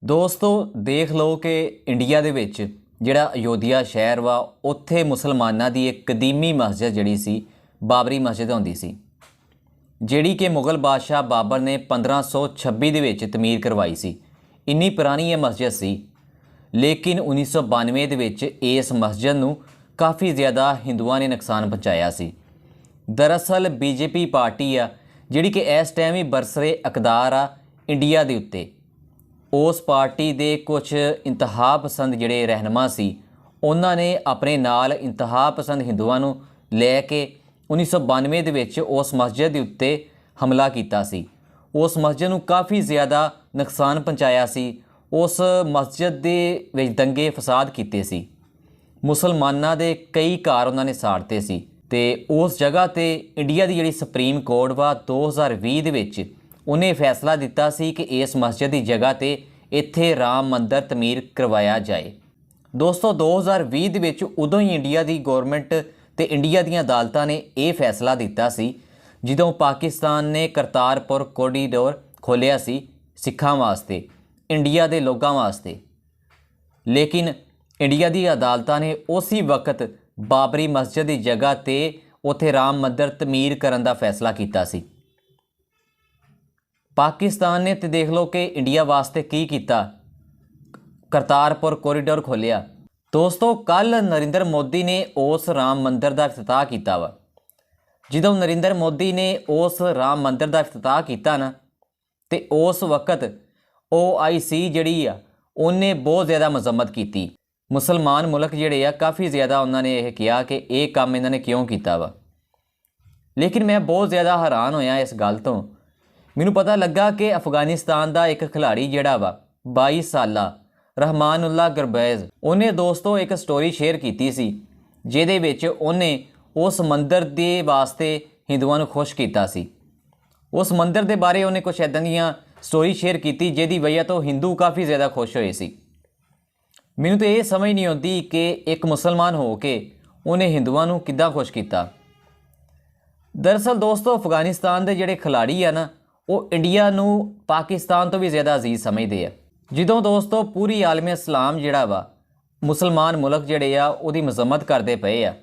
ਦੋਸਤੋ ਦੇਖ ਲਓ ਕਿ ਇੰਡੀਆ ਦੇ ਵਿੱਚ ਜਿਹੜਾ ਅਯੋਧਿਆ ਸ਼ਹਿਰ ਵਾ ਉੱਥੇ ਮੁਸਲਮਾਨਾਂ ਦੀ ਇੱਕ ਕਦੀਮੀ ਮਸਜਿਦ ਜਿਹੜੀ ਸੀ ਬਾਬਰੀ ਮਸਜਿਦ ਹੁੰਦੀ ਸੀ, ਜਿਹੜੀ ਕਿ ਮੁਗਲ ਬਾਦਸ਼ਾਹ ਬਾਬਰ ਨੇ 1526 ਦੇ ਵਿੱਚ ਤਮੀਰ ਕਰਵਾਈ ਸੀ। ਇੰਨੀ ਪੁਰਾਣੀ ਇਹ ਮਸਜਿਦ ਸੀ, ਲੇਕਿਨ 1992 ਦੇ ਵਿੱਚ ਇਸ ਮਸਜਿਦ ਨੂੰ ਕਾफ़ी ਜ਼ਿਆਦਾ ਹਿੰਦੂਆਂ ਨੇ ਨੁਕਸਾਨ ਪਹੁੰਚਾਇਆ ਸੀ। ਦਰਅਸਲ ਬੀਜੇਪੀ ਪਾਰਟੀ ਆ ਜਿਹੜੀ ਕਿ ਇਸ ਟਾਈਮ ਹੀ ਬਰਸਰੇ ਇਕਤਦਾਰ ਆ ਇੰਡੀਆ ਦੇ ਉੱਤੇ। ਉਸ ਪਾਰਟੀ ਦੇ ਕੁਝ ਇੰਤਹਾ ਪਸੰਦ ਜਿਹੜੇ ਰਹਿਨੁਮਾ ਸੀ, ਉਹਨਾਂ ਨੇ ਆਪਣੇ ਨਾਲ ਇੰਤਹਾ ਪਸੰਦ ਹਿੰਦੂਆਂ ਨੂੰ ਲੈ ਕੇ 1992 ਦੇ ਵਿੱਚ ਉਸ ਮਸਜਿਦ ਦੇ ਉੱਤੇ ਹਮਲਾ ਕੀਤਾ ਸੀ। ਉਸ ਮਸਜਿਦ ਨੂੰ ਕਾफ़ੀ ਜ਼ਿਆਦਾ ਨੁਕਸਾਨ ਪਹੁੰਚਾਇਆ ਸੀ। ਉਸ ਮਸਜਿਦ ਦੇ ਵਿੱਚ ਦੰਗੇ ਫਸਾਦ ਕੀਤੇ ਸੀ, ਮੁਸਲਮਾਨਾਂ ਦੇ ਕਈ ਘਰ ਉਹਨਾਂ ਨੇ ਸਾੜਤੇ ਸੀ। ਤੇ ਉਸ ਜਗ੍ਹਾ ਤੇ ਇੰਡੀਆ ਦੀ ਜਿਹੜੀ ਸੁਪਰੀਮ ਕੋਰਟ ਵਾ 2020 ਦੇ ਵਿੱਚ ਉਹਨੇ ਫੈਸਲਾ ਦਿੱਤਾ ਸੀ ਕਿ ਇਸ ਮਸਜਿਦ ਦੀ ਜਗ੍ਹਾ ਤੇ ਇੱਥੇ ਰਾਮ ਮੰਦਰ ਤਮੀਰ ਕਰਵਾਇਆ ਜਾਏ। ਦੋਸਤੋ 2020 ਦੇ ਵਿੱਚ ਉਦੋਂ ਹੀ ਇੰਡੀਆ ਦੀ ਗੌਰਮੈਂਟ ਤੇ ਇੰਡੀਆ ਦੀਆਂ ਅਦਾਲਤਾਂ ਨੇ ਇਹ ਫੈਸਲਾ ਦਿੱਤਾ ਸੀ ਜਦੋਂ ਪਾਕਿਸਤਾਨ ਨੇ ਕਰਤਾਰਪੁਰ ਕੋਰੀਡੋਰ ਖੋਲ੍ਹਿਆ ਸੀ ਸਿੱਖਾਂ ਵਾਸਤੇ, ਇੰਡੀਆ ਦੇ ਲੋਕਾਂ ਵਾਸਤੇ। ਲੇਕਿਨ ਇੰਡੀਆ ਦੀ ਅਦਾਲਤਾਂ ਨੇ ਉਸੇ ਵਕਤ ਬਾਬਰੀ ਮਸਜਿਦ ਦੀ ਜਗ੍ਹਾ ਤੇ ਉੱਥੇ ਰਾਮ ਮੰਦਰ ਤਮੀਰ ਕਰਨ ਦਾ ਫੈਸਲਾ ਕੀਤਾ ਸੀ। ਪਾਕਿਸਤਾਨ ਨੇ ਤੇ ਦੇਖ ਲਓ ਕਿ ਇੰਡੀਆ ਵਾਸਤੇ ਕੀ ਕੀਤਾ, ਕਰਤਾਰਪੁਰ ਕੋਰੀਡੋਰ ਖੋਲ੍ਹਿਆ। ਦੋਸਤੋ ਕੱਲ੍ਹ ਨਰਿੰਦਰ ਮੋਦੀ ਨੇ ਉਸ ਰਾਮ ਮੰਦਰ ਦਾ ਇਫਤਤਾਹ ਕੀਤਾ ਵਾ। ਜਦੋਂ ਨਰਿੰਦਰ ਮੋਦੀ ਨੇ ਉਸ ਰਾਮ ਮੰਦਰ ਦਾ ਇਫਤਤਾਹ ਕੀਤਾ ਨਾ, ਤੇ ਉਸ ਵਕਤ OIC ਜਿਹੜੀ ਆ ਉਹਨੇ ਬਹੁਤ ਜ਼ਿਆਦਾ ਮਜ਼ੰਮਤ ਕੀਤੀ। ਮੁਸਲਮਾਨ ਮੁਲਕ ਜਿਹੜੇ ਆ ਕਾफ़ੀ ਜ਼ਿਆਦਾ ਉਹਨਾਂ ਨੇ ਇਹ ਕਿਹਾ ਕਿ ਇਹ ਕੰਮ ਇਹਨਾਂ ਨੇ ਕਿਉਂ ਕੀਤਾ ਵਾ। ਲੇਕਿਨ ਮੈਂ ਬਹੁਤ ਜ਼ਿਆਦਾ ਹੈਰਾਨ ਹੋਇਆ ਇਸ ਗੱਲ ਤੋਂ। ਮੈਨੂੰ ਪਤਾ ਲੱਗਾ ਕਿ ਅਫਗਾਨਿਸਤਾਨ ਦਾ ਇੱਕ ਖਿਲਾੜੀ ਜਿਹੜਾ ਵਾ 22 ਸਾਲਾ ਰਹਿਮਾਨੁੱਲਾ ਗੁਰਬੈਜ਼, ਉਹਨੇ ਦੋਸਤੋ ਇੱਕ ਸਟੋਰੀ ਸ਼ੇਅਰ ਕੀਤੀ ਸੀ ਜਿਹਦੇ ਵਿੱਚ ਉਹਨੇ ਉਸ ਮੰਦਰ ਦੇ ਵਾਸਤੇ ਹਿੰਦੂਆਂ ਨੂੰ ਖੁਸ਼ ਕੀਤਾ ਸੀ। ਉਸ ਮੰਦਰ ਦੇ ਬਾਰੇ ਉਹਨੇ ਕੁਛ ਇੱਦਾਂ ਦੀਆਂ ਸਟੋਰੀ ਸ਼ੇਅਰ ਕੀਤੀ ਜਿਹਦੀ ਵਜ੍ਹਾ ਤੋਂ ਹਿੰਦੂ ਕਾफ़ੀ ਜ਼ਿਆਦਾ ਖੁਸ਼ ਹੋਏ ਸੀ। ਮੈਨੂੰ ਤਾਂ ਇਹ ਸਮਝ ਨਹੀਂ ਆਉਂਦੀ ਕਿ ਇੱਕ ਮੁਸਲਮਾਨ ਹੋ ਕੇ ਉਹਨੇ ਹਿੰਦੂਆਂ ਨੂੰ ਕਿੱਦਾਂ ਖੁਸ਼ ਕੀਤਾ। ਦਰਅਸਲ ਦੋਸਤੋ ਅਫਗਾਨਿਸਤਾਨ ਦੇ ਜਿਹੜੇ ਖਿਲਾੜੀ ਆ ਨਾ, ਉਹ ਇੰਡੀਆ ਨੂੰ ਪਾਕਿਸਤਾਨ ਤੋਂ ਵੀ ਜ਼ਿਆਦਾ ਅਜ਼ੀਜ਼ ਸਮਝਦੇ ਆ। ਜਦੋਂ ਦੋਸਤੋ ਪੂਰੀ ਆਲਮੇ ਇਸਲਾਮ ਜਿਹੜਾ ਵਾ, ਮੁਸਲਮਾਨ ਮੁਲਕ ਜਿਹੜੇ ਆ ਉਹਦੀ ਮਜ਼ੰਮਤ ਕਰਦੇ ਪਏ ਆ,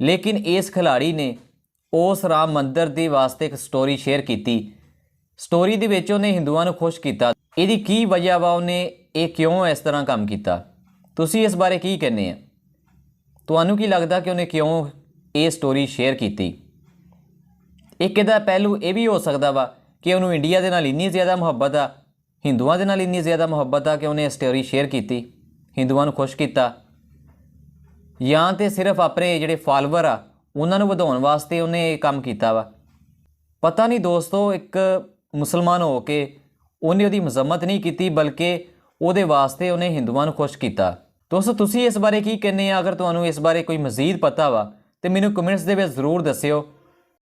ਲੇਕਿਨ ਇਸ ਖਿਲਾੜੀ ਨੇ ਉਸ ਰਾਮ ਮੰਦਰ ਦੇ ਵਾਸਤੇ ਇੱਕ ਸਟੋਰੀ ਸ਼ੇਅਰ ਕੀਤੀ। ਸਟੋਰੀ ਦੇ ਵਿੱਚ ਉਹਨੇ ਹਿੰਦੂਆਂ ਨੂੰ ਖੁਸ਼ ਕੀਤਾ। ਇਹਦੀ ਕੀ ਵਜ੍ਹਾ ਵਾ, ਉਹਨੇ ਇਹ ਕਿਉਂ ਇਸ ਤਰ੍ਹਾਂ ਕੰਮ ਕੀਤਾ? ਤੁਸੀਂ ਇਸ ਬਾਰੇ ਕੀ ਕਹਿੰਦੇ ਆ? ਤੁਹਾਨੂੰ ਕੀ ਲੱਗਦਾ ਕਿ ਉਹਨੇ ਕਿਉਂ ਇਹ ਸਟੋਰੀ ਸ਼ੇਅਰ ਕੀਤੀ? ਇੱਕ ਇਹਦਾ ਪਹਿਲੂ ਇਹ ਵੀ ਹੋ ਸਕਦਾ ਵਾ ਕਿ ਉਹਨੂੰ ਇੰਡੀਆ ਦੇ ਨਾਲ ਇੰਨੀ ਜ਼ਿਆਦਾ ਮੁਹੱਬਤ ਆ, ਹਿੰਦੂਆਂ ਦੇ ਨਾਲ ਇੰਨੀ ਜ਼ਿਆਦਾ ਮੁਹੱਬਤ ਆ ਕਿ ਉਹਨੇ ਸਟੋਰੀ ਸ਼ੇਅਰ ਕੀਤੀ, ਹਿੰਦੂਆਂ ਨੂੰ ਖੁਸ਼ ਕੀਤਾ। ਜਾਂ ਤਾਂ ਸਿਰਫ ਆਪਣੇ ਜਿਹੜੇ ਫਾਲੋਵਰ ਆ ਉਹਨਾਂ ਨੂੰ ਵਧਾਉਣ ਵਾਸਤੇ ਉਹਨੇ ਇਹ ਕੰਮ ਕੀਤਾ ਵਾ। ਪਤਾ ਨਹੀਂ ਦੋਸਤੋ, ਇੱਕ ਮੁਸਲਮਾਨ ਹੋ ਕੇ ਉਹਨੇ ਉਹਦੀ ਮਜ਼ੰਮਤ ਨਹੀਂ ਕੀਤੀ, ਬਲਕਿ ਉਹਦੇ ਵਾਸਤੇ ਉਹਨੇ ਹਿੰਦੂਆਂ ਨੂੰ ਖੁਸ਼ ਕੀਤਾ। ਦੋਸਤੋ ਤੁਸੀਂ ਇਸ ਬਾਰੇ ਕੀ ਕਹਿੰਦੇ ਆ? ਅਗਰ ਤੁਹਾਨੂੰ ਇਸ ਬਾਰੇ ਕੋਈ ਮਜ਼ੀਦ ਪਤਾ ਵਾ ਤੇ ਮੈਨੂੰ ਕਮੈਂਟਸ ਦੇ ਵਿੱਚ ਜ਼ਰੂਰ ਦੱਸਿਓ।